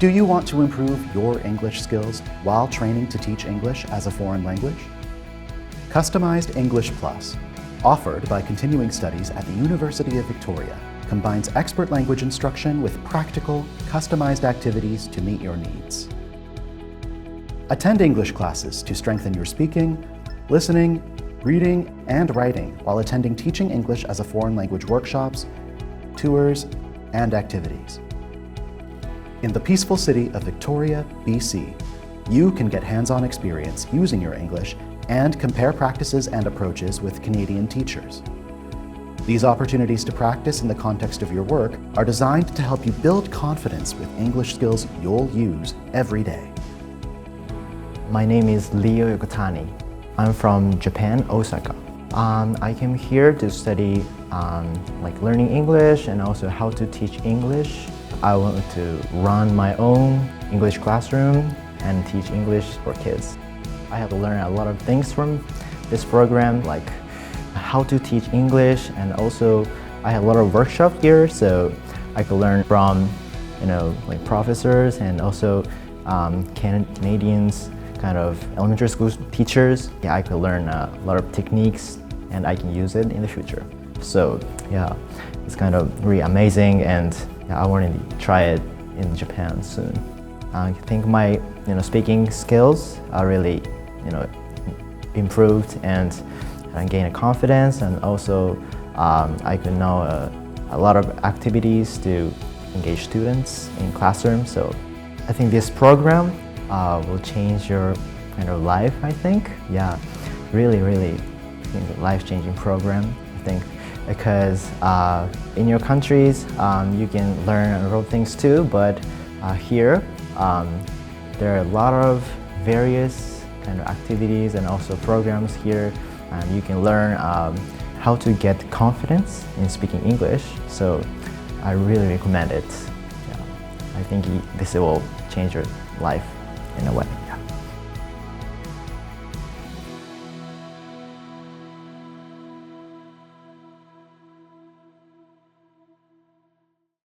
Do you want to improve your English skills while training to teach English as a foreign language? Customized English Plus, offered by Continuing Studies at the University of Victoria, combines expert language instruction with practical, customized activities to meet your needs. Attend English classes to strengthen your speaking, listening, reading, and writing while attending Teaching English as a Foreign Language workshops, tours, and activities. In the peaceful city of Victoria, BC, you can get hands-on experience using your English and compare practices and approaches with Canadian teachers. These opportunities to practice in the context of your work are designed to help you build confidence with English skills you'll use every day. My name is Leo Yokotani. I'm from Japan, Osaka. I came here to study learning English and also how to teach English. I want to run my own English classroom and teach English for kids. I have learned a lot of things from this program, like how to teach English, and also I have a lot of workshops here, so I could learn from professors and also Canadians, kind of elementary school teachers. Yeah, I could learn a lot of techniques and I can use it in the future. So yeah, it's kind of really amazing, and I want to try it in Japan soon. I think my speaking skills are really improved, and I gain a confidence, and also I could know a lot of activities to engage students in classrooms. So I think this program will change your kind of life, I think. Yeah, really life-changing program, I think, because in your countries you can learn a lot of things too, but here there are a lot of various kind of activities and also programs here, and you can learn how to get confidence in speaking English. So I really recommend it. Yeah, I think this will change your life in a way.